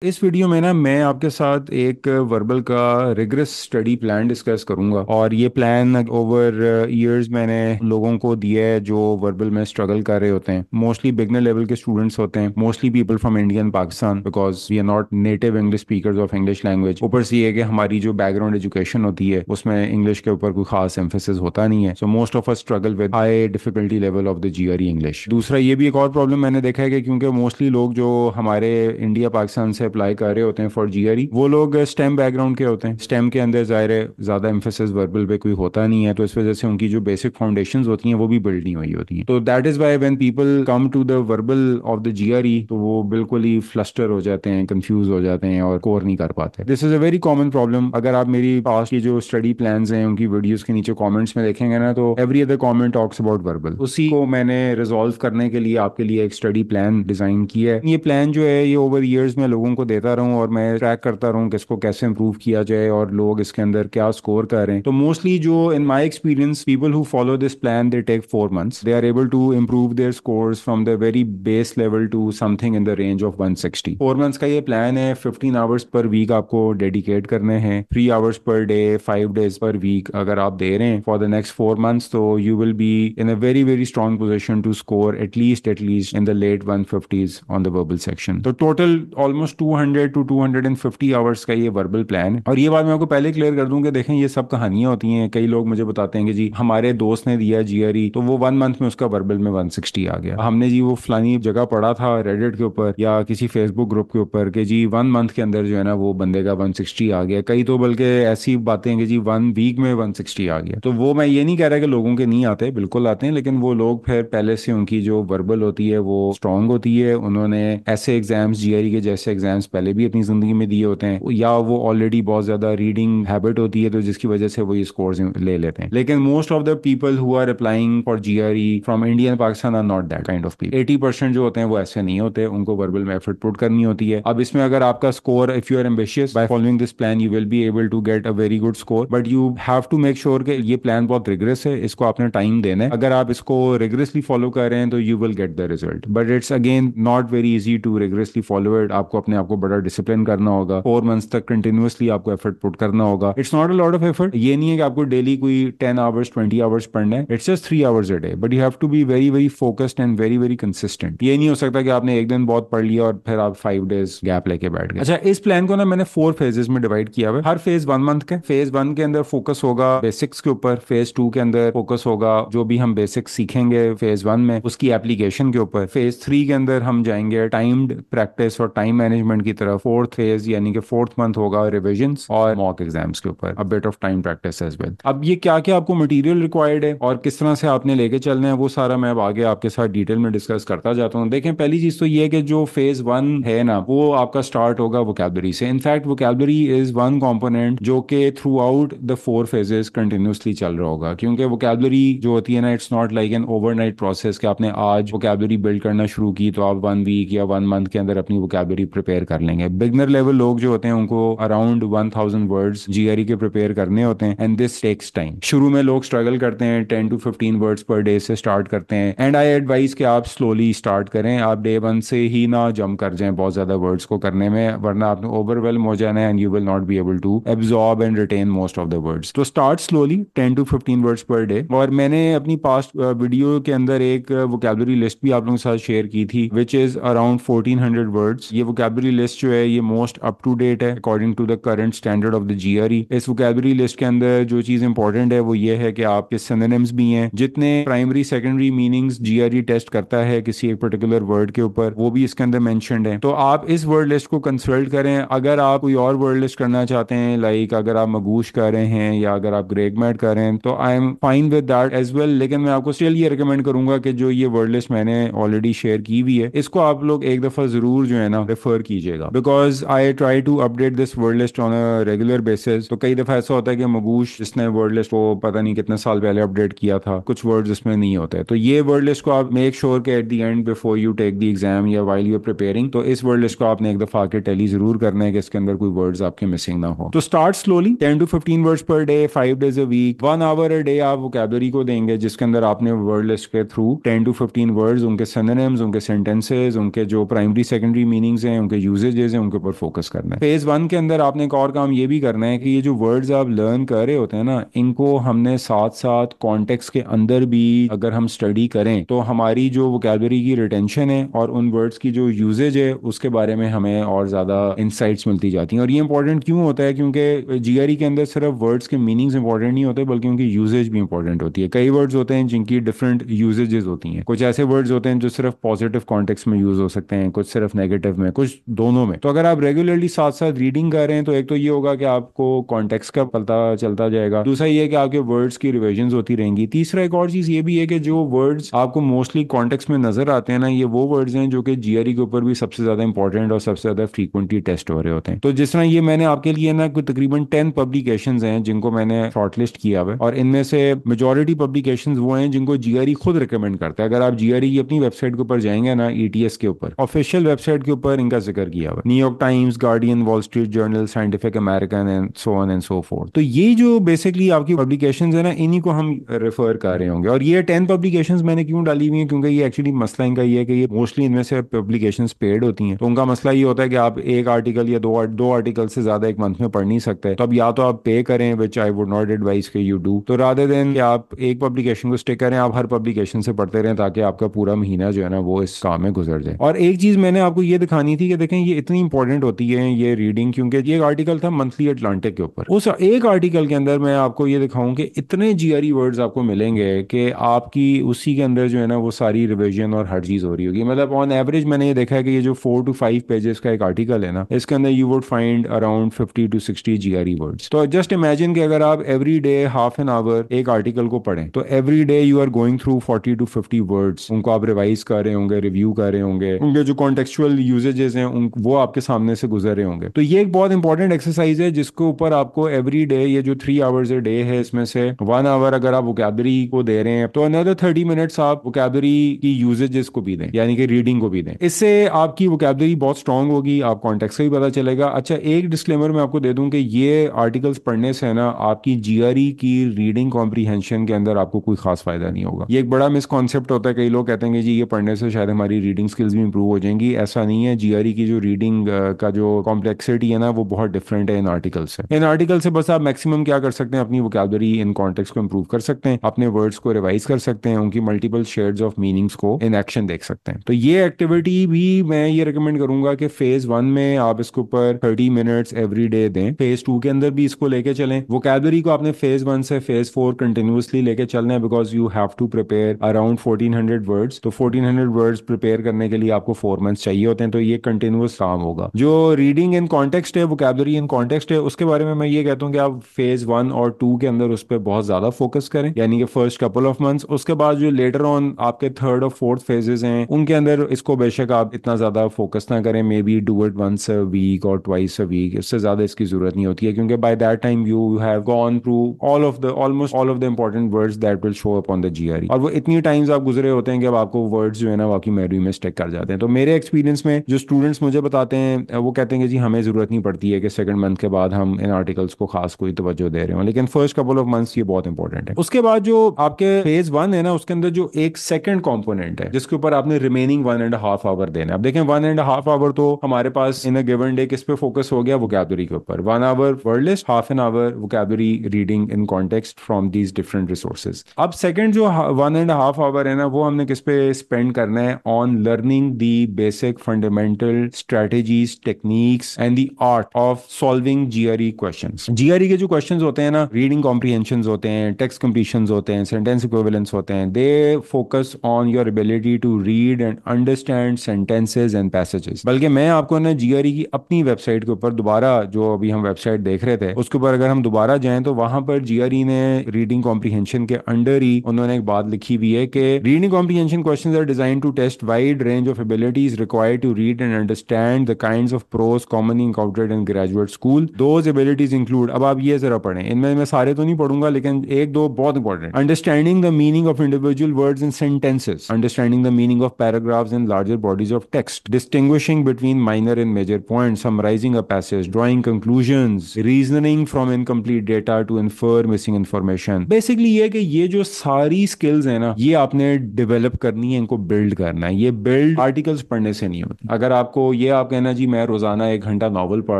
इस वीडियो में ना मैं आपके साथ एक वर्बल का रिगरस स्टडी प्लान डिस्कस करूंगा और ये प्लान ओवर इयर्स मैंने लोगों को दिया है जो वर्बल में स्ट्रगल कर रहे होते हैं। मोस्टली बिगनर लेवल के स्टूडेंट्स होते हैं, mostly people from India and Pakistan, because we are not native English speakers of English language. ऊपर से ये कि हमारी जो बैकग्राउंड एजुकेशन होती है उसमें इंग्लिश के ऊपर कोई खास एम्फेसिस होता नहीं है। So most of us struggle with high difficulty level of the GRE English. दूसरा ये भी एक और प्रॉब्लम मैंने देखा है कि क्योंकि मोस्टली लोग जो हमारे इंडिया पाकिस्तान से अप्लाई कर रहे होते हैं फॉर जीआरई, वो लोग स्टेम बैकग्राउंड के होते हैं। स्टेम के अंदर ज़ाहिर है ज़्यादा एम्फेसिस वर्बल पे कोई होता नहीं है, तो इस वजह से उनकी जो बेसिक फाउंडेशंस होती हैं वो भी बिल्ड नहीं हुई होती हैं। तो that is why when people come to the verbal of the GRE तो वो बिल्कुल ही फ्लस्टर हो जाते हैं, कंफ्यूज हो जाते हैं और कोर नहीं कर पाते। This is a very common problem. अगर आप मेरी पास की जो स्टडी प्लान्स हैं उनकी वीडियोस के नीचे कमेंट्स में देखेंगे ना, तो every other comment talks about verbal. उसी को मैंने रिजॉल्व करने के लिए आपके लिए एक स्टडी प्लान डिजाइन किया है। ये प्लान जो है ये ओवर ईयर्स में लोगों को देता रहूं और मैं ट्रैक करता रहूं कि इसको कैसे इंप्रूव किया जाए और लोग इसके अंदर क्या स्कोर कर रहे हैं। तो मोस्टली जो in my experience people who follow this plan they take 4 months, they are able to improve their scores from the very base level to something in the range of 160। 4 months का ये plan है। 15 hours per week आपको dedicate करने हैं, 3 hours per day, 5 days पर week अगर आप दे रहे हैं फॉर द नेक्स्ट 4 months, तो you will be in a very very strong position to score at least in the late 150s on the verbal section. तो टोटल ऑलमोस्ट 200 to 250 आवर्स का ये वर्बल प्लान है। और ये बात मैं आपको पहले क्लियर कर दूं कि देखें ये सब कहानियां होती हैं। कई लोग मुझे बताते हैं कि जी हमारे दोस्त ने दिया जीआरई तो वो 1 month में उसका वर्बल में 160 आ गया। हमने जी वो फलानी जगह पढ़ा था रेडिट के ऊपर या किसी फेसबुक ग्रुप के ऊपर कि जी 1 month के अंदर जो है ना वो बंदे का 160 आ गया। कई तो बल्कि ऐसी बातें हैं कि जी 1 week में 160 आ गया। तो वो मैं ये नहीं कह रहा कि लोगों के नहीं आते, बिल्कुल आते हैं, लेकिन वो लोग फिर पहले से उनकी जो वर्बल होती है वो स्ट्रांग होती है। उन्होंने ऐसे एग्जाम्स जीआरई के जैसे एग्जाम्स पहले भी अपनी जिंदगी में दिए होते हैं, या वो ऑलरेडी बहुत ज्यादा रीडिंग हैबिट होती है तो जिसकी वजह से वो ये स्कोर्स ले लेते हैं। लेकिन most of the people who are applying for GRE from India and Pakistan are not that kind of people. 80% जो होते हैं वो ऐसे नहीं होते, उनको वर्बल में एफर्ट पुट करनी होती है। अब इसमें अगर आपका score, if you are ambitious by following this plan you will be able to get a very good score, but you have to make sure कि ये प्लान बहुत रिग्रेस है, इसको आपने टाइम देना है। अगर आप इसको रिग्रेसली फॉलो कर रहे हैं तो you will get the result, but it's again not very easy to rigorously follow it. आपको अपने आप को बड़ा डिसिप्लिन करना होगा, 4 months तक कंटिन्यूअसली आपको एफर्ट पुट करना होगा। It's not a lot of effort. ये नहीं है कि आपको डेली कोई 10 आवर्स 20 आवर्स पढ़ना है, it's just 3 hours a day, but you have to be very very focused and very very consistent. ये नहीं हो सकता कि आपने एक दिन बहुत पढ़ लिया और फिर आप 5 days गैप लेके बैठ गए। अच्छा, इस प्लान को ना मैंने 4 phases में डिवाइड किया हुआ है। हर फेज 1 month का। फेज 1 के अंदर फोकस होगा बेसिक्स के ऊपर, फेज 2 के अंदर फोकस होगा जो भी हम बेसिक्स सीखेंगे फेज 1 में उसकी एप्लीकेशन के ऊपर, फेज 3 के अंदर हम जाएंगे टाइम्ड प्रैक्टिस और टाइम मैनेजमेंट की तरफ, फोर्थ फेज यानी कि 4th month होगा रिविजन्स और मॉक एग्जाम्स के ऊपर, a bit of time practice as well. अब ये क्या क्या आपको मटेरियल रिक्वायर्ड है और किस तरह से आपने लेके चलना है वो सारा मैं अब आगे आपके साथ डिटेल में डिस्कस करता जाता हूँ। देखें, पहली चीज तो ये है कि जो फेज 1 है ना वो आपका स्टार्ट होगा वोकैबुलरी से। In fact vocabulary is one component जो कि through out the 4 phases continuously चल रहा होगा, क्योंकि वोकैबुलरी जो होती है ना it's not like an overnight process कि आपने आज वोकैबुलरी बिल्ड करना शुरू की तो आप 1 week या 1 month के अंदर अपनी वोकैबुलरी प्रिपेयर कर लेंगे। बिगनर लेवल लोग जो होते हैं उनको अराउंड 1000 वर्ड्स जीआरई के प्रिपेयर करने होते हैं एंड दिस टेक्स टाइम। शुरू में लोग स्ट्रगल करते हैं, 10 to 15 वर्ड्स पर डे से स्टार्ट करते हैं एंड आई एडवाइस कि आप स्लोली स्टार्ट करें। आप डे 1 से ही ना जंप कर जाएं बहुत ज्यादा वर्ड्स को करने में, वरना आपने ओवरवेलम हो जाना है and you will not be able to absorb and retain most of the words. तो start slowly, 10 to 15 words per day. और मैंने अपनी पास्ट वीडियो के अंदर एक वोकैबुलरी लिस्ट भी आप लोगों के साथ शेयर की थी विच इज अराउंड 1400 वर्ड्स। ये वोकैबुलरी लिस्ट जो है ये मोस्ट अप टू डेट है according to the current standard of the GRE. इस वोकैबुलरी लिस्ट के अंदर जो चीज इंपॉर्टेंट है वो ये है कि आपके सिनोनिम्स भी हैं, जितने primary secondary meanings GRE test करता है किसी एक पर्टिकुलर वर्ड के ऊपर वो भी इसके अंदर मेंशन्ड है। तो आप इस वर्ड लिस्ट को कंसल्ट करें। अगर आप कोई और वर्ड लिस्ट करना चाहते हैं, लाइक अगर आप मगूश कर रहे हैं या अगर आप ग्रेगमेट कर रहे हैं, तो I am fine with that as well. लेकिन मैं आपको स्टिल ये रिकमेंड करूंगा कि जो ये वर्ड लिस्ट मैंने ऑलरेडी शेयर की हुई है इसको आप लोग एक दफा जरूर जो है ना रेफर कीजिएगा, because I try to update this word list on a regular basis. तो कई दफा ऐसा होता है कि मगूश जिसने वर्ड लिस्ट को पता नहीं कितने साल पहले अपडेट किया था, कुछ वर्ड्स इसमें नहीं होते। तो ये वर्ड लिस्ट को आप मेक श्योर के at the end before you take the exam या व्हाइल यू आर प्रिपेयरिंग, तो इस वर्ड लिस्ट को आपने एक दफा आके टैली जरूर करना है कि इसके अंदर कोई वर्ड्स आपके मिसिंग ना हो। तो start slowly, 10 to 15 words per day, 5 days a week, 1 hour a day आप वोकैबुलरी को देंगे जिसके अंदर आपने वर्ड लिस्ट के थ्रू 10 to 15 वर्ड्स, उनके सिनोनिम्स, उनके सेंटेंसेस, उनके जो प्राइमरी सेकेंडरी मीनिंग्स हैं, उनके यूजेजेस हैं उनके ऊपर फोकस करना है। फेज वन के अंदर आपने एक और काम ये भी करना है कि ये जो वर्ड्स आप लर्न कर रहे होते हैं ना, इनको हमने साथ साथ कॉन्टेक्स्ट के अंदर भी अगर हम स्टडी करें तो हमारी जो वोकैबुलरी की रिटेंशन है और उन वर्ड्स की जो यूजेज है उसके बारे में हमें और ज़्यादा इंसाइट्स मिलती जाती हैं। और ये इंपॉर्टेंट क्यों होता है? क्योंकि जीआरई के अंदर सिर्फ वर्ड्स के मीनिंग्स इंपॉर्टेंट नहीं होते बल्कि उनकी यूजेज भी इंपॉर्टेंट होती है। कई वर्ड्स होते हैं जिनकी डिफरेंट यूजेजेस होती हैं। कुछ ऐसे वर्ड्स होते हैं जो सिर्फ पॉजिटिव कॉन्टेक्स्ट में यूज हो सकते हैं, कुछ सिर्फ नेगेटिव में, कुछ दोनों में। तो अगर आप रेगुलरली साथ साथ रीडिंग कर रहे हैं तो एक तो ये होगा कि आपको कॉन्टेक्स्ट का पता चलता जाएगा, दूसरा ये है कि आपके वर्ड्स की रिविजन होती रहेंगी, तीसरा एक और चीज ये भी है कि जो वर्ड्स आपको मोस्टली कॉन्टेक्स्ट में नजर आते हैं ना, ये वो वर्ड्स हैं जो कि जीआरई के ऊपर भी सबसे ज्यादा इंपॉर्टेंट और सबसे ज्यादा फ्रीक्वेंटली टेस्ट हो रहे होते हैं। तो जिस तरह ये मैंने आपके लिए ना कुछ तकरीबन 10 पब्लिकेशंस हैं जिनको मैंने शॉर्टलिस्ट किया हुआ है, और इनमें से मेजॉरिटी पब्लिकेशंस वो हैं जिनको जीआरई खुद रिकमेंड करता है। अगर आप जीआरई की अपनी वेबसाइट के ऊपर जाएंगे ना, ईटीएस के ऊपर ऑफिशियल वेबसाइट के ऊपर इनका जिक्र किया हुआ है, New York times, guardian, wall street journal, scientific American and so on and so fourth. तो ये जो बेसिकली आपकी पब्लिकेशंस है ना, इन्हीं को हम रेफर कर रहे होंगे। और ये 10 पब्लिकेशंस मैंने क्यों डाली हुई हैं? क्योंकि ये एक्चुअली मसला इनका ये है कि ये मोस्टली इनमें से पब्लिकेशंस पेड होती हैं। तो उनका मसला ये होता है कि आप एक आर्टिकल या दो आर्टिकल से ज्यादा एक मंथ में पढ़ नहीं सकते। तो अब या तो आप पे करें, विच आई वुड नॉट एडवाइस के यू डू, तो रादर देन कि आप एक पब्लिकेशन को स्टिक करें, आप हर पब्लिकेशन से पढ़ते रहें ताकि आपका पूरा महीना जो है ना वो इस काम में गुजर जाए। और एक चीज मैंने आपको ये दिखानी थी कि देखें ये इतनी इंपॉर्टेंट होती है ये रीडिंग, क्योंकि ये एक आर्टिकल था मंथली अटलांटिक के ऊपर। उस एक आर्टिकल के अंदर मैं आपको ये दिखाऊं कि इतने जीआरई वर्ड्स आपको मिलेंगे कि आपकी उसी के अंदर जो है ना वो सारी रिवीजन और हर चीज हो रही होगी। मतलब ऑन एवरेज मैंने ये देखा है कि ये जो 4 to 5 पेजेस का एक आर्टिकल है ना, इसके अंदर you would find around 50 to 60 GRE words. तो जस्ट इमेजिन कि अगर आप every day half an hour एक आर्टिकल को पढ़ें तो every day you are going through 40 to 50 words. उनको आप रिवाइज कर रहे होंगे, रिव्यू कर रहे होंगे, उनके जो कॉन्टेक्चुअल यूजेजेस हैं वो आपके सामने से गुजर रहे होंगे। तो ये एक बहुत इंपॉर्टेंट एक्सरसाइज है जिसके ऊपर आपको एवरी डे, ये जो 3 आवर्स ए डे है इसमें से 1 आवर अगर आप वोकैबुलरी को दे रहे हैं तो अनदर 30 मिनट्स आप वोकैबुलरी की यूजेजेस को भी दें, यानी कि रीडिंग को भी दें। इससे आपकी वोकैबुलरी बहुत स्ट्रांग होगी, आप कॉन्टेक्स्ट से भी पता चलेगा। अच्छा, एक डिस्क्लेमर मैं आपको दे दूं कि ये आर्टिकल्स पढ़ने से ना आपकी जीआरई की रीडिंग कॉम्प्रीहेंशन के अंदर आपको कोई खास फायदा नहीं होगा। ये एक बड़ा मिसकॉन्सेप्ट होता है। कई लोग कहते हैं कि जी ये पढ़ने से शायद हमारी रीडिंग स्किल्स भी इंप्रूव हो जाएंगी। ऐसा नहीं है। जीआरई की जो रीडिंग का जो कॉम्प्लेक्सिटी है ना वो बहुत डिफरेंट है इन आर्टिकल से। इन आर्टिकल से बस आप मैक्सिमम क्या कर सकते हैं, अपनी वोकैबुलरी इन कॉन्टेक्स्ट को इंप्रूव कर सकते हैं, अपने वर्ड्स को रिवाइज कर सकते हैं, उनकी मल्टीपल शेड्स ऑफ मीनिंग्स को इन एक्शन देख सकते हैं। तो ये एक्टिविटी भी मैं ये रिकमेंड करूंगा कि फेज 1 में आप इसके ऊपर 30 मिनट्स एवरी डे दें। फेज 2 के अंदर भी इसको लेके चलें। वोकैबुलरी को आपने फेज 1 से फेज 4 कंटिन्यूअसली लेके चलना है, because you have to prepare around 1400 words. तो 1400 वर्ड्स प्रिपेयर करने के लिए आपको 4 मंथ्स चाहिए होते हैं। तो ये कंटिन्यूअस काम होगा। जो रीडिंग इन कॉन्टेक्स्ट है, वोकैबुलरी इन कॉन्टेक्स्ट है, उसके बारे में मैं ये कहता हूँ कि आप फेज 1 और 2 के अंदर उस पर बहुत ज्यादा फोकस करें, यानी कि फर्स्ट कपल ऑफ मंथ्स। उसके बाद जो लेटर ऑन आपके थर्ड और फोर्थ फेजेस हैं उनके अंदर इसको बेशक आप इतना ज्यादा फोकस ना करें। Maybe do it once a week और ट्वाइस अ वीक, इससे ज्यादा इसकी जरूरत नहीं होती है, क्योंकि by that time you have gone through almost all of the important words that will show up on the GRE. और वो इतनी टाइम्स आप गुजरे होते हैं कि अब आपको वर्ड्स जो है ना आपकी मेमोरी में स्टिक कर जाते हैं। तो मेरे एक्सपीरियंस में जो स्टूडेंट्स मुझे बताते हैं वो कहते हैं कि जी हमें जरूरत नहीं पड़ती है कि सेकंड मंथ के बाद हम इन आर्टिकल्स को खास कोई तवज्जो दे रहे हो, लेकिन फर्स्ट कपल ऑफ मंथ्स ये बहुत इंपॉर्टेंट है। उसके बाद जो आपके फेज 1 है ना उसके अंदर जो एक सेकंड कंपोनेंट है जिसके ऊपर आपने रिमेनिंग 1.5 आवर देना है। अब देखें 1.5 आवर तो हमारे पास इन अ गिवन डे किस पे फोकस हो गया, वोकैबुलरी के ऊपर। 1 hour word list, half an hour vocabulary reading in context from these different resources. अब सेकंड जो 1.5 आवर है ना वो हमने किस पे स्पेंड करना है, on learning the basic fundamental strategies, techniques and the art of solving GRE questions. GRE के जो क्वेश्चंस होते हैं ना, रीडिंग कॉम्प्रीहेंशंस होते हैं, टेक्स्ट कंप्लीशंस होते हैं, सेंटेंस इक्विवेलेंस होते हैं, they focus on your ability to read and understand sentences and passages. बल्कि मैं आपको ना जीआरई की अपनी वेबसाइट के ऊपर दोबारा, जो अभी हम वेबसाइट देख रहे थे उसके ऊपर अगर हम दोबारा जाएं तो वहां पर जीआरई ने रीडिंग कॉम्प्रीहेंशन के अंडर ही उन्होंने एक बात लिखी हुई है कि reading comprehension questions are designed to test wide range of abilities required to read and understand the kinds of prose commonly encountered in graduate school. Those abilities include, अब आप ये जरा पढ़ें, इनमें मैं सारे तो नहीं पढ़ूंगा लेकिन एक दो बहुत important. Understanding the meaning of individual words in sentences, understanding the meaning of paragraphs in larger bodies of text, distinguishing between minor and major points, summarising a passage, drawing conclusions, reasoning from incomplete data to infer missing information. Basically ये कि ये जो सारी skills है ना ये आपने develop करनी है, इनको बिल्ड करना है। ये बिल्ड आर्टिकल्स पढ़ने से नहीं होती। अगर आपको ये आप कहना जी मैं रोजाना 1 घंटा नॉवल पढ़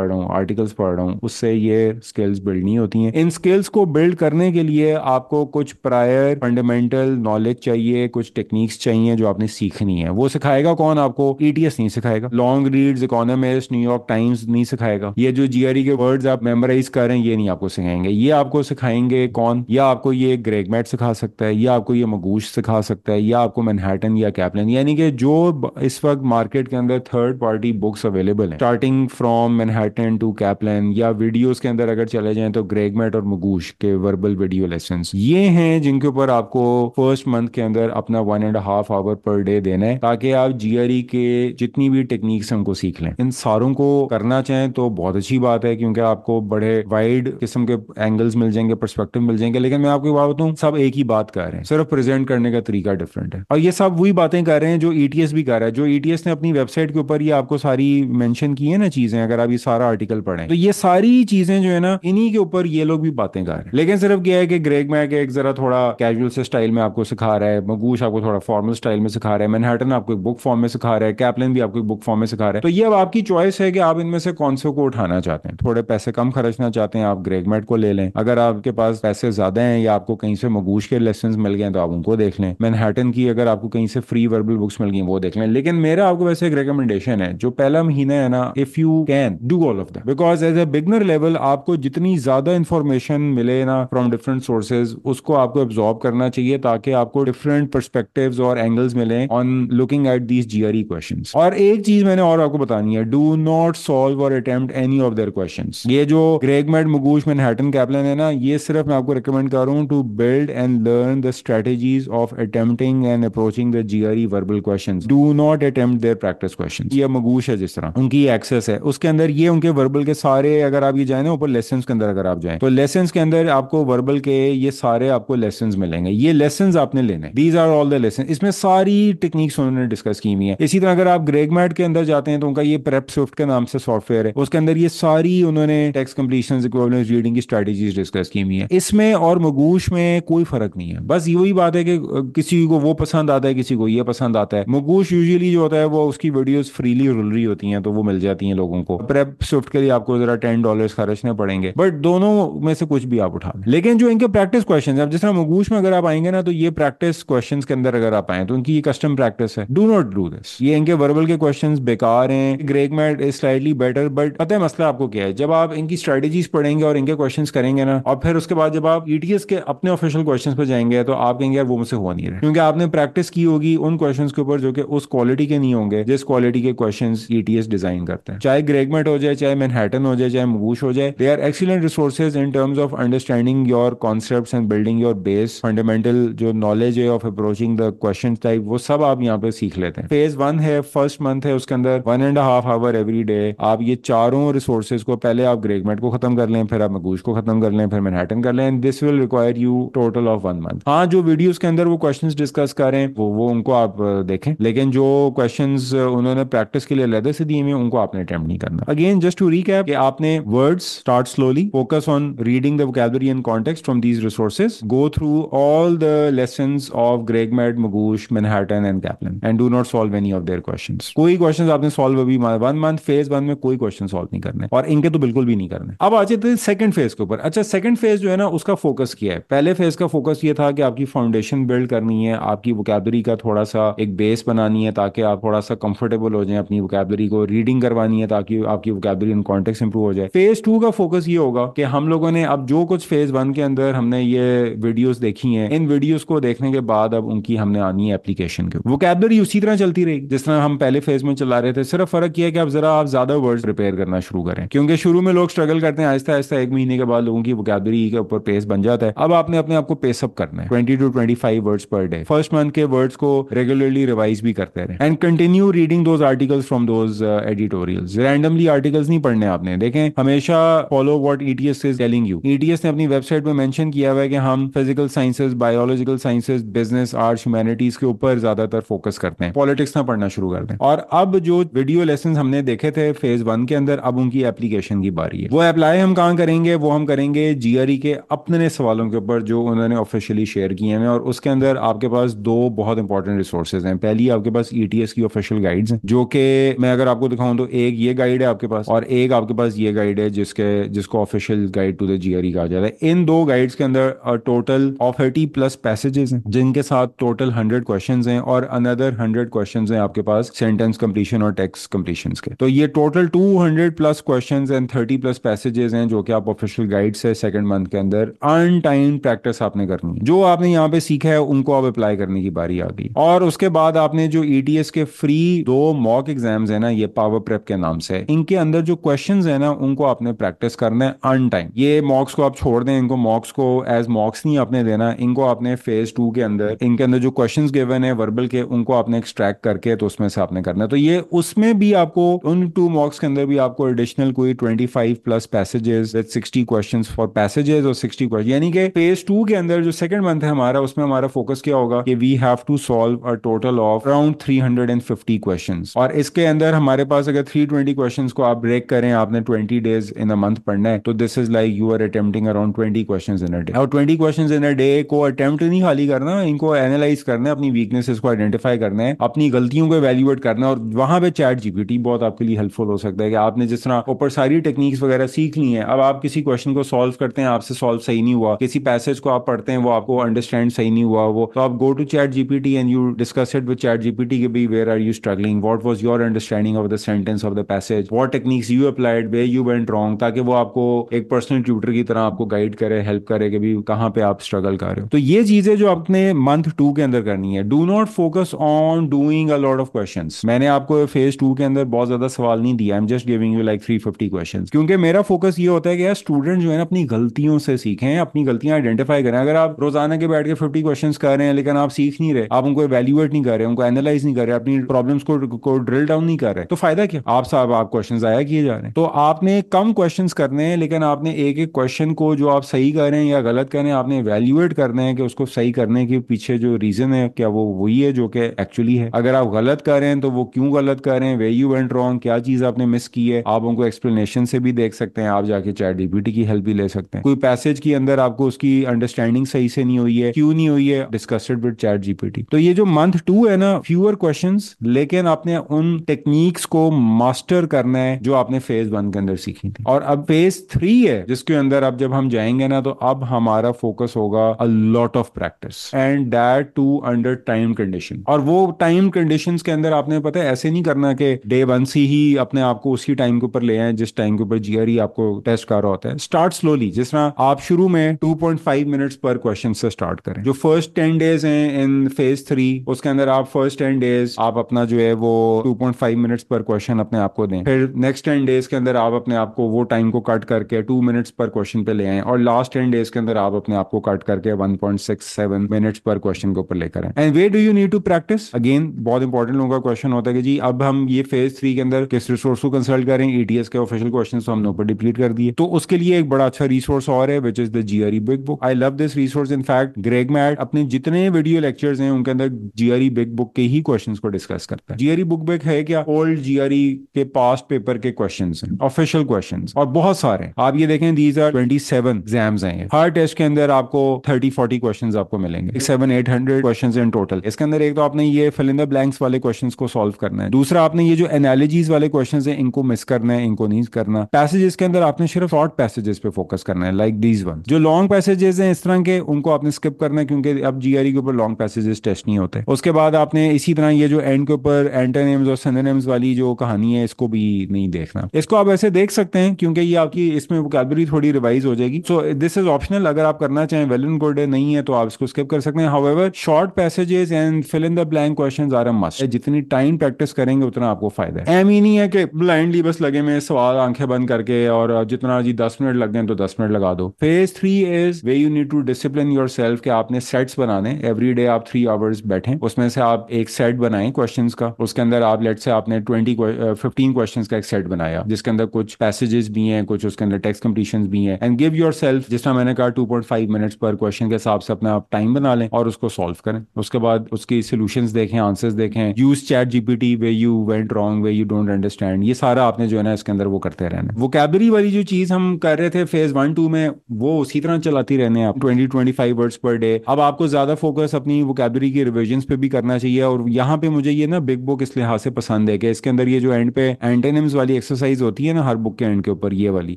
रहा हूँ, आर्टिकल्स पढ़ रहा हूँ, उससे ये स्किल्स बिल्ड नहीं होती हैं। इन स्किल्स को बिल्ड करने के लिए आपको कुछ प्रायर फंडामेंटल नॉलेज चाहिए, कुछ टेक्निक्स चाहिए जो आपने सीखनी है। वो सिखाएगा कौन आपको? ईटीएस नहीं सिखाएगा, long reads, economist, New York times नहीं सिखाएगा, ये जो जीआरई के वर्ड्स आप मेमोराइज कर रहे हैं ये नहीं आपको सिखाएंगे। ये आपको सिखाएंगे कौन? या आपको ये ग्रेग मैट सिखा सकता है, या आपको ये मगूश सिखा सकता है, या आपको मैनहट्टन या कैपलन, यानी कि जो इस वक्त मार्केट के अंदर थर्ड पार्टी बुक्स अवेलेबल हैं, starting from Manhattan to Kaplan, या वीडियोस के अंदर अगर चले जाएं तो ग्रेग मैट और मगूश के वर्बल वीडियो लेसन्स, ये हैं जिनके ऊपर आपको फर्स्ट मंथ के अंदर अपना 1.5 आवर पर डे देना है, ताकि आप जीआरई के जितनी भी टेक्निक्स हैं उनको सीख लें। इन सारों को करना चाहें तो बहुत अच्छी बात है, क्योंकि आपको बड़े वाइड किस्म के एंगल्स मिल जाएंगे, पर्सपेक्टिव मिल जाएंगे। लेकिन मैं आपको एक बात बताऊं, सब एक ही बात कर रहे हैं, सिर्फ प्रेजेंट करने का तरीका डिफरेंट है। और ये सब वही बातें कर रहे हैं जो ईटीएस भी कर रहा है। जो ईटीएस ने अपनी वेबसाइट के ऊपर ये आपको सारी मेंशन की है ना चीजें, अगर आप ये सारा आर्टिकल पढ़ें तो ये सारी चीजें जो है ना, इन्हीं के ऊपर ये लोग भी बातें कर रहे हैं। लेकिन सिर्फ क्या है कि ग्रेग मैक एक जरा थोड़ा कैजुअल से स्टाइल में आपको सिखा रहा है, मगूश आपको थोड़ा फॉर्मल स्टाइल में सिखा रहा है, मैनहट्टन आपको एक बुक फॉर्म में सिखा रहा है, कैपलन भी आपको एक बुक फॉर्म में सिखा रहा है। तो ये अब आपकी चॉइस है कि आप इनमें से कौन से को उठाना चाहते हैं। थोड़े पैसे कम खर्चना चाहते हैं, आप ग्रेग मैट को ले लें। अगर आपके पास पैसे ज्यादा हैं या आपको कहीं से मगूश के लेसन मिल गए तो आप उनको देख लें। मैनहट्टन की अगर आपको कहीं से फ्री वर्बल बुक्स मिल गई वो देख लें। लेकिन मेरा आपको वैसे एक रिकमेंडेशन है, जो पहला महीना है ना, if you can do all of that, because as a beginner level आपको जितनी ज्यादा इंफॉर्मेशन मिले ना फ्रॉम डिफरेंट सोर्सेज, उसको आपको एब्जॉर्ब करना चाहिए, ताकि आपको डिफरेंट पर्सपेक्टिव्स और एंगल्स मिले on looking at these GRE questions. और एक चीज मैंने और आपको बतानी है, डू नॉट सॉल्व और attempt any of their questions. ये जो Greg Mat, Magoosh, Manhattan, Kaplan है ना, ये सिर्फ मैं आपको रिकमेंड कर रहा हूँ to build and learn the strategies of attempting and approaching the GRE verbal questions. Do not attempt their practice questions. ये मगूश है जिस तरह उनकी एक्सेस है, उसके अंदर ये उनके वर्बल के सारे, अगर आप ये जाए ना ऊपर लेसन्स के अंदर, अगर आप जाए तो लेसन्स के अंदर आपको वर्बल के ये सारे आपको लेसन्स मिलेंगे। ये लेसन्स आपने लेने, these are all the lesson. इसमें सारी टेक्निक्स उन्होंने डिस्कस की हुई है। इसी तरह अगर आप ग्रेग मैट के अंदर जाते हैं तो उनका ये प्रेप स्विफ्ट के नाम से सॉफ्टवेयर है, उसके अंदर ये सारी उन्होंने टेक्स्ट कंप्लीशन, इक्विवेलेंस रीडिंग की स्ट्रेटजीज डिस्कस की हुई है। इसमें और मगूश में कोई फर्क नहीं है, बस यही बात है कि किसी को वो पसंद आता है, किसी को ये पसंद आता है। मगूश यूजुअली जो होता है वो उसकी वीडियोस फ्रीली रुल रही होती हैं तो वो मिल जाती हैं लोगों को। प्रेप स्विफ्ट के लिए आपको जरा $10 खर्चने पड़ेंगे, बट दोनों में से कुछ भी आप उठा लें। लेकिन जो इनके प्रैक्टिस क्वेश्चन है, जिस तरह मगूश में अगर आप आएंगे ना, तो ये प्रैक्टिस क्वेश्चंस के अंदर अगर आप आए तो उनकी ये कस्टम प्रैक्टिस है। Do not do this. ये इनके वर्बल के क्वेश्चंस बेकार हैं। Greg Mat is slightly better, but पता है मसला आपको क्या है, जब आप इनकी स्ट्रेटेजीज पढ़ेंगे और इनके क्वेश्चंस करेंगे ना, और फिर उसके बाद जब आप ईटीएस के अपने ऑफिशियल क्वेश्चंस पे जाएंगे तो आप कहेंगे यार वो मुझसे हो नहीं रहे, क्योंकि आपने प्रैक्टिस की होगी उन क्वेश्चंस के ऊपर जो कि उस क्वालिटी के नहीं होंगे जिस क्वालिटी के क्वेश्चंस ईटीएस डिजाइन करते हैं। चाहे ग्रेग मैट हो जाए, चाहे मैनहट्टन हो जाए, चाहे मगूश हो जाए, they are excellent resources in terms of understanding your concepts and building your base. Fundamental जो नॉलेज है of approaching the question type, वो सब आप यहाँ पे सीख लेते हैं। फेज 1 है, फर्स्ट मंथ है, उसके अंदर 1.5 आवर एवरी डे आप ये चारों रिसोर्सेज को, पहले आप ग्रेग मैट को खत्म कर लें, फिर आप मगूश को खत्म कर लें, फिर मैनहट्टन कर लें। This will require you total of 1 month. हाँ, जो वीडियोस के अंदर वो क्वेश्चंस डिस्कस करें वो उनको आप देखें, लेकिन जो क्वेश्चंस उन्होंने प्रैक्टिस के लिए अलग से दिए हुए उनको आपने अटेम्प्ट नहीं करना। अगेन जस्ट टू रिकैप कि आपने words start slowly, focus on reading the vocabulary and context from these resources, go through all the lessons of Greg Mat, Magoosh, Manhattan and Kaplan, and do not solve any of their questions. कोई questions आपने solve अभी 1 month phase 1 में कोई question solve नहीं करने, और इनके तो बिल्कुल भी नहीं करने। अब आ जाते हैं सेकंड फेज के ऊपर। अच्छा, सेकंड फेज जो है ना, उसका फोकस किया है। पहले फेज का फोकस ये था कि आपकी फाउंडेशन बिल्ड करनी है, आपकी वोकैबुलरी का थोड़ा सा एक बेस बनानी है, ताकि आप थोड़ा सा कंफर्टेबल हो जाए अपनी वोकैबुलरी को, रीडिंग करवानी है ताकि आपकी वोकैबुलरी इन कॉन्टेक्स्ट इंप्रूव हो जाए। फेज 2 का फोकस ये होगा कि हम लोगों ने अब जो कुछ फेज 1 के अंदर हमने ये वीडियोस देखी हैं, इन वीडियोस को देखने के बाद अब उनकी हमने आनी है एप्लीकेशन के। वोकैबुलरी उसी तरह चलती रहेगी जिस तरह हम पहले फेज में चला रहे थे, सिर्फ फर्क ये है कि अब जरा आप ज्यादा वर्ड्स प्रिपेयर करना शुरू करें, क्योंकि शुरू में लोग स्ट्रगल करते हैं, आहिस्ता आहिस्ता 1 महीने के बाद लोगों की वोकैबुलरी के ऊपर पेस बन जाता है। अब आपने अपने आप को पेस अप करना है, 20 to 25 words per day. First month के वर्ड्स को रेगुलरली रिवाइज भी करते रहे, and continue reading those articles from those editorials. Randomly articles नहीं पढ़ने आपने। देखें, हमेशा follow what ETS is telling you. ETS ने अपनी वेबसाइट पे मेंशन किया हुआ है कि हम physical sciences, biological sciences, business, arts, humanities के ऊपर ज्यादातर फोकस करते हैं, पॉलिटिक्स ना पढ़ना शुरू कर दें। और अब जो वीडियो लेसन हमने देखे थे फेज 1 के अंदर, अब उनकी एप्लीकेशन की बारी है। वो अप्लाई हम कहाँ करेंगे? वो हम करेंगे जीआरई के अपने सवालों के ऊपर जो उन्होंने ऑफिशियली शेयर किए हैं, और उसके अंदर आपके पास 2 बहुत इंपॉर्टेंट रिसोर्सेज हैं। पहली आपके पास ईटीएस की ऑफिशियल गाइड्स हैं जो कि मैं अगर आपको दिखाऊं तो एक ये गाइड है आपके पास और एक आपके पास ये गाइड है जिसको official guide to the GRE कहा जाता है। इन दो गाइड्स के अंदर टोटल ऑफ 30+ पैसेजेस हैं जिनके साथ टोटल 100 क्वेश्चंस हैं और अनदर 100 क्वेश्चंस हैं आपके पास सेंटेंस कंप्लीशन और टेक्स्ट कंप्लीशन के। तो ये टोटल 200+ क्वेश्चंस एंड 30+ पैसेजेस हैं जो कि आप ऑफिशियल गाइड से सेकंड मंथ के अंदर अनटाइम प्रैक्टिस आपने करनी है। जो आपने यहाँ पे सीखा है उनको आप अप्लाई करने की बारी आ गई। और उसके बाद आपने जो ईटीएस के फ्री 2 मॉक एग्जाम्स है ना, ये पावर प्रेप के नाम से, इनके अंदर जो क्वेश्चंस है ना उनको आपने प्रैक्टिस करना है अन टाइम। ये मॉक्स को आप छोड़ दें, इनको मॉक्स को एज मॉक्स नहीं आपने देना, इनको आपने फेज 2 के अंदर इनके अंदर जो क्वेश्चंस गिवन है वर्बल के उनको आपने एक्सट्रैक्ट करके तो उसमें से आपने करना है। तो ये उसमें भी आपको उन 2 मॉक्स के अंदर भी आपको एडिशनल कोई 25+ passages with 60 questions for passages और 60 क्वेश्चन, यानी कि फेज 2 के अंदर जो सेकंड मंथ है हमारा उसमें हमारा फोकस क्या होगा कि we have to solve a total of around 350 questions. और इसके अंदर हमारे पास अगर 320 क्वेश्चंस को आप ब्रेक करें, आपने 20 डेज इन अ मंथ पढ़ना है, तो this is like you are attempting around 20 questions in a day. और 20 क्वेश्चंस इन अ डे को अटेम्प्ट नहीं खाली करना, इनको एनालाइज करना है, अपनी वीकनेसेस को आइडेंटिफाई करना है, अपनी गलतियों को एवेल्युएट करना है। और वहां पे चैट जीपीटी बहुत आपके लिए हेल्पफुल हो सकता है कि आपने जिस तरह ऊपर सारी टेक्निक्स वगैरह सीख ली हैं, अब आप किसी क्वेश्चन को सॉल्व करते हैं, आपसे सॉल्व सही नहीं हुआ, किसी पैसेज को आप पढ़ते हैं वो आपको अंडरस्टैंड सही नहीं हुआ, वो तो आप go to ChatGPT and you discuss it with ChatGPT के भी where are you struggling, what was your understanding of the sentence of the passage, what techniques you applied, where you went wrong, ताकि वो आपको एक personal tutor की तरह आपको guide करे, हेल्प करे कि भी कहाँ पे आप स्ट्रगल कर रहे हो। तो ये चीजें जो अपने मंथ 2 के अंदर करनी है। Do not focus on doing a lot of questions. मैंने आपको फेज 2 के अंदर बहुत ज्यादा सवाल नहीं दिया, I am just giving you like 350 questions, क्योंकि मेरा फोकस ये होता है कि यार स्टूडेंट जो है ना अपनी गलतियों से सीखें, अपनी गलतियां आइडेंटिफाई करें। अगर आप रोजाना के बैठ के 50 क्वेश्चंस कर रहे हैं लेकिन आप सीख नहीं रहे, आप उनको एवेल्युएट नहीं कर रहे, उनको एनालाइज नहीं कर रहे, अपनी प्रॉब्लम्स को ड्रिल डाउन नहीं कर रहे, तो फायदा क्या? आप साहब आप क्वेश्चन आया किए जा रहे हैं। तो आपने कम क्वेश्चन करने हैं लेकिन आपने एक एक क्वेश्चन को जो आप सही कर रहे हैं या गलत कर रहे हैं आपने एवेल्युएट करना है कि उसको सही करने के पीछे जो रीजन है क्या वो वही है जो कि एक्चुअली है। अगर आप गलत कर रहे हैं तो वो क्यों गलत कर रहे हैं, वे यू वेंट रॉन्ग, क्या चीज आपने मिस की है, आप उनको एक्सप्लेनेशन से भी देख सकते हैं, आप जाके चैट जीपीटी की हेल्प भी ले सकते हैं। कोई पैसेज के अंदर आपको उसकी अंडरस्टैंडिंग सही से नहीं हुई है, क्यों नहीं हुई है, discuss it with chat GPT. तो ये जो मंथ 2 है ना, फ्यूअर क्वेश्चंस लेकिन आपने उन टेक्निक्स को मास्टर करना है जो आपने फेज 1 के अंदर सीखी थी। और अब फेज 3 है जिसके अंदर अब जब हम जाएंगे ना तो अब हमारा फोकस होगा a lot of practice and that too under time condition. और वो टाइम कंडीशंस के अंदर आपने पता है ऐसे नहीं करना कि डे 1 से ही अपने आप को उसी टाइम के ऊपर ले आए जिस टाइम के ऊपर जीआरई आपको टेस्ट कर रहा होता है। स्टार्ट स्लोली, जिस तरह आप शुरू में 2.5 मिनट्स पर क्वेश्चन से स्टार्ट करें। जो फर्स्ट 10 डेज हैं इन फेज 3 उसके अंदर आप फर्स्ट 10 डेज आप अपना जो है वो 2.5 मिनट्स पर क्वेश्चन अपने आप को दें। फिर नेक्स्ट 10 डेज के अंदर आप अपने आप को वो टाइम को कट करके 2 मिनट्स पर क्वेश्चन पे ले आए और लास्ट 10 डेज के अंदर आप अपने आप को कट करके 1.67 मिनट्स पर क्वेश्चन के ऊपर लेकर आए। And where do you need to practice? Again बहुत इंपॉर्टेंट लोगों का क्वेश्चन होता है कि जी अब हम ये फेज 3 के अंदर किस रिसोर्स को कंसल्ट करें? ईटीएस के ऑफिशियल क्वेश्चन तो हमने ऊपर डिप्लीट कर दिए, तो उसके लिए एक बड़ा अच्छा रिसोर्स और है which is the GRE big book. I love this resource. In fact Greg Mat अपने जितने वीडियो लेक्चर्स हैं उनके अंदर जीआरई बिग बुक के ही क्वेश्चंस को डिस्कस करता है। जीआरई बुक बिग है क्या? ओल्ड जीआरई के पास्ट पेपर के क्वेश्चंस हैं, ऑफिशियल क्वेश्चंस, और बहुत सारे। आप ये देखें दीज आर 27 एग्जाम्स हैं। हर टेस्ट के अंदर आपको 30-40 क्वेश्चंस आपको मिलेंगे, 700-800 क्वेश्चंस इन टोटल। इसके अंदर एक तो आपने ये फिल इन द ब्लैंक्स वाले क्वेश्चंस को सॉल्व करना है, दूसरा आपने ये जो एनालॉजीज वाले क्वेश्चंस हैं इनको मिस करना है, इनको नहीं करना। पैसेजेस के अंदर आपने सिर्फ शॉर्ट पैसेजेस पे फोकस करना है लाइक दीज वन। जो लॉन्ग पैसेजेस हैं इस तरह के उनको आपने स्किप करना है क्योंकि अब जीआरई के ऊपर लॉन्ग पैसेजेस टेस्ट नहीं होते। उसके बाद आपने इसी तरह ये जो एंड के ऊपर एंटोनिम्स और सिनोनिम्स वाली जो कहानी है इसको भी नहीं देखना। इसको आप ऐसे देख सकते हैं क्योंकि ये आपकी इसमें वोकैबुलरी थोड़ी रिवाइज हो जाएगी। सो दिस इज ऑप्शनल, अगर आप करना चाहें वेल एंड गुड है, नहीं है तो आप इसको स्किप कर सकते हैं। However short passages and fill in the blank questions are a must. जितनी टाइम प्रैक्टिस करेंगे उतना आपको फायदा है। एम ही नहीं है कि ब्लाइंडली बस लगे में सवाल आंखें बंद करके और जितना जी 10 मिनट लग गए तो 10 मिनट लगा दो। Phase 3 is way you need to discipline yourself कि आपने सेट्स बनाने, एवरी डे आप 3 आवर्स बैठें, उसमें से आप एक सेट बनाएं क्वेश्चंस का। उसके अंदर आप लेट से आपने 15 क्वेश्चंस का एक सेट बनाया जिसके अंदर कुछ पैसेजेस भी हैं, कुछ उसके अंदर टेक्स्ट कंप्लीशंस भी हैं, एंड गिव योरसेल्फ, जिस तरह मैंने कहा 2.5 मिनट्स पर क्वेश्चन के हिसाब से अपना आप टाइम बना लें और उसको सॉल्व करें। उसके बाद उसकी सॉल्यूशंस देखें, आंसर्स देखें, use chat GPT way you went wrong, way you don't understand, ये सारा आपने जो है ना इसके अंदर वो करते रहना। वोकैबुलरी वाली जो चीज हम कर रहे थे फेज 1-2 में वो उसी तरह चलाती रहने आप 20-25 वर्ड्स पर डे। अब आपको ज्यादा फोकस अपनी वोकैबुलरी की रिविजन्स पे भी करना चाहिए और यहाँ पे मुझे ये ना बिग बुक इस लिहाज से पसंद पसंद है कि इसके अंदर ये जो एंड पे एंटोनिम्स वाली एक्सरसाइज होती है ना हर बुक के एंड के ऊपर, ये वाली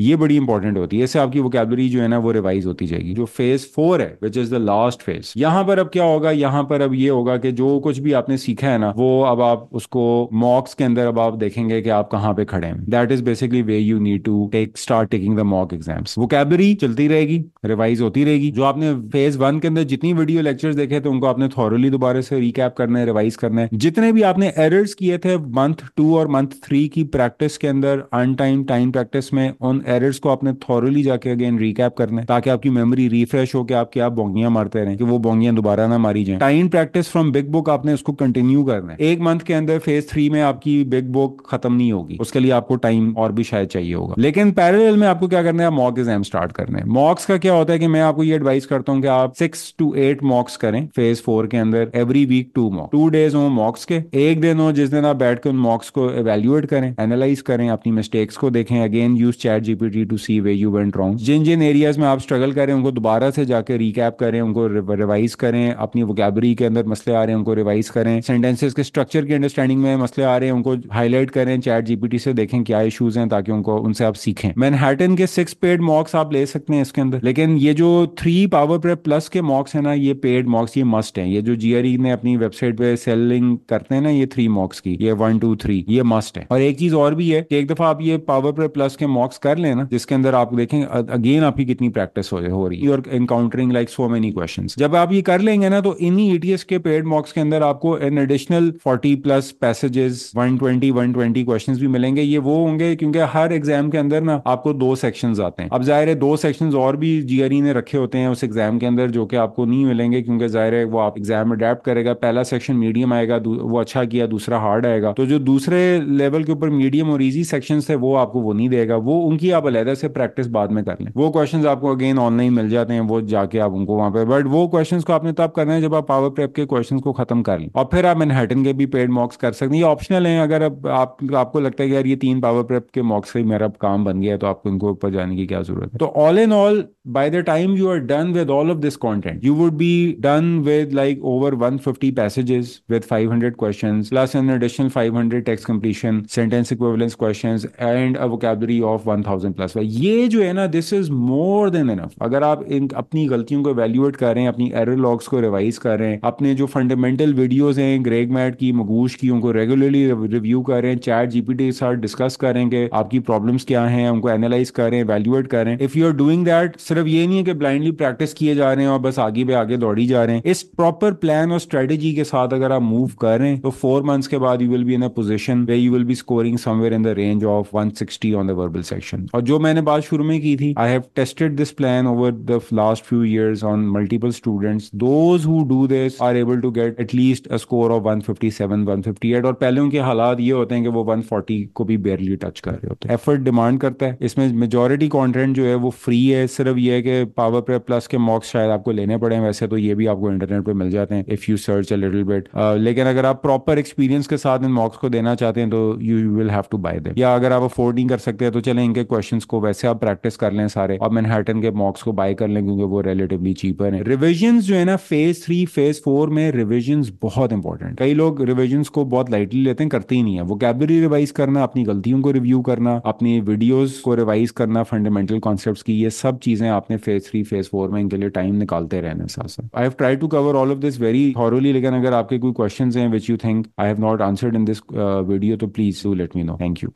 ये बड़ी इंपॉर्टेंट होती है। इससे आपकी वोकैबुलरी जो है ना वो रिवाइज होती जाएगी। जो फेज 4 है which is the last phase, यहाँ पर अब क्या होगा, यहाँ पर अब ये होगा कि जो कुछ भी आपने सीखा है ना वो अब आप उसको मॉक्स के अंदर अब आप देखेंगे कि आप कहाँ पे खड़े हैं। That is basically way you need to start taking the mock exams. Vocabulary चलती रहेगी, रिवाइज होती रहेगी। जो आपने फेज 1 के अंदर जितनी वीडियो लेक्चर्स देखे थे उनको आपने थॉरली दोबारा से रिकैप करना है, रिवाइज करना है। जितने भी आपने एरर्स किए थे मंथ 2 और मंथ 3 की प्रैक्टिस के अंदर, अनटाइम टाइम प्रैक्टिस में, उन एरर्स को आपने थॉरली जाके अगेन रिकैप करना है ताकि आपकी मेमोरी रिफ्रेश हो के आप क्या बोंगियां मारते रहें कि वो बोंगियां दोबारा ना मारी जाएं। Time practice from big book आपने उसको कंटिन्यू करना है। एक मंथ के अंदर फेज 3 में आपकी बिग बुक खत्म नहीं होगी, उसके लिए आपको टाइम और भी शायद चाहिए होगा। लेकिन पैरेलल में आपको क्या करना है, मॉक एग्जाम स्टार्ट करने हैं। मॉक्स का क्या होता है कि मैं आपको ये एडवाइस करता हूं कि आप 6 to 8 मॉक्स करें फेज 4 के अंदर। एवरी वीक 2 मॉक, 2 डेज हो मॉक्स के, एक दिन हो जिस दिन आप बैठ के उन मॉक्स को एवेल्युएट करें, एनालाइज करें, अपनी मिस्टेक्स को देखें। Again use ChatGPT to see way you went wrong. जिन जिन एरियाज में आप स्ट्रगल करें उनको दोबारा से जाके रिकैप करें, उनको रिवाइज करें। अपनी वोकैबुलरी के अंदर मसले आ रहे हैं उनको रिवाइज करें। सेंटेंसेस के स्ट्रक्चर की अंडरस्टैंडिंग में मसले आ रहे हैं उनको हाईलाइट करें, चैट जीपीटी से देखें क्या इश्यूज हैं ताकि उनको उनसे आप सीखें। मैनहट्टन के 6 पेड मॉक्स आप ले सकते हैं इसके अंदर, लेकिन ये जो 3 पावर प्रेप प्लस के मॉक्स है ना, ये पेड मॉक्स, ये मस्ट हैं। ये जो जीआरई ने अपनी वेबसाइट पे सेलिंग करते हैं ना ये 3 मॉक्स की, ये 1 2 3 ये मस्ट है। और एक चीज और भी है कि एक दफा आप ये पावर प्रेप प्लस के मॉक्स कर लेना जिसके अंदर आप देखें अगेन आपकी कितनी प्रैक्टिस हो रही है, और encountering like so many questions. जब आप ये कर लेंगे ना तो इन्हीं ईटीएस के पेड मॉक्स के अंदर आपको an additional 40 plus passages, 120 questions भी मिलेंगे। ये वो होंगे क्योंकि हर एग्जाम के अंदर ना आपको 2 सेक्शंस आते हैं। अब जाहिर है 2 सेक्शंस और भी जीआरई ने रखे होते हैं उस एग्जाम के अंदर जो कि आपको नहीं मिलेंगे, क्योंकि जाहिर है वो आप एग्जाम में अडेप्ट करेगा। पहला सेक्शन मीडियम आएगा, वो अच्छा किया, दूसरा हार्ड आएगा। तो जो दूसरे लेवल के ऊपर मीडियम और इजी सेक्शंस थे वो आपको वो नहीं देगा, वो उनकी आप अलहदा से प्रैक्टिस बाद में कर लें। वो क्वेश्चंस आपको अगेन ऑनलाइन मिल जाते हैं, वो जाके आप उनको वहां पे, बट वो क्वेश्चंस को आपने तब करना है जब आप पावर प्रेप के क्वेश्चंस को खत्म कर लें, और फिर आप मैनहट्टन के भी पेड मॉक्स कर सकते हैं। ये ऑप्शनल हैं। अगर अब आपको लगता है कि यार ये 3 पावर प्रेप के मॉक्स से ही मेरा काम बन गया है तो आपको इनको ऊपर जाने की क्या जरूरत है। तो all in all by the time you are done with all of this content, you would be done with like over 150 passages with 500 questions plus an additional 500 text completion, sentence equivalence questions and a vocabulary of 1000 plus। ये जो है ना, this is more than enough। अगर आप इन अपनी गलतियों को evaluate कर रहे हैं, अपनी error logs को revise कर रहे हैं, अपने जो fundamental videos हैं ग्रेग मैट की, मगूश की, उनको regularly review कर रहे हैं, चैट जीपीटी के साथ डिस्कस करेंगे आपकी प्रॉब्लम्स क्या हैं, उनको एनालाइज करें, evaluate करें। If you are doing that, सिर्फ ये नहीं है कि ब्लाइंडली प्रैक्टिस किए जा रहे हैं और बस आगे पे आगे दौड़ी जा रहे हैं। इस प्रॉपर प्लान और स्ट्रेटेजी के साथ अगर आप मूव कर रहे हैं तो 4 मंथ्स के बाद you will be in a position where you will be scoring somewhere in the range of 160 on the verbal section. और जो मैंने बात शुरू में की थी, I have tested this plan over the last few years on multiple students. Those who do this are able to get at least a score of 157 158, और पहले उनके हालात ये होते हैं कि वो 140 को भी बेयरली टच कर रहे होते हैं। एफर्ट डिमांड करता है। इसमें मेजॉरिटी कंटेंट जो है वो फ्री है। सिर्फ ये है कि पावर प्रेप प्लस के मॉक्स शायद आपको लेने पड़े, वैसे तो ये भी आपको इंटरनेट पे मिल जाते हैं if you search a little bit. लेकिन अगर आप प्रॉपर एक्सपीरियंस के साथ इन मॉक्स को देना चाहते हैं तो you will have to buy them. या अगर आप अफोर्ड नहीं कर सकते तो चलें इनके क्वेश्चंस को वैसे आप प्रैक्टिस कर लें सारे, और मैनहट्टन के मॉक्स को बाय कर लें क्योंकि वो रिलेटिवली चीपर है। रिविजन्स जो है ना, फेज 3 फेज 4 में रिविजन्स बहुत इंपॉर्टेंट। कई लोग रिविजन्स को बहुत लाइटली लेते हैं, करते ही नहीं है। वोकैबुलरी रिवाइज करना, अपनी गलतियों को रिव्यू करना, अपनी वीडियोस को रिवाइज करना, फंडामेंटल कॉन्सेप्ट्स की, ये सब चीजें आपने फेज 3 फेज 4 में इनके लिए टाइम निकालते रहने साथ साथ। I have tried to cover all of this very thoroughly, लेकिन अगर आपके कोई क्वेश्चंस हैं which you think I have not answered in this video तो please do let me know. Thank you.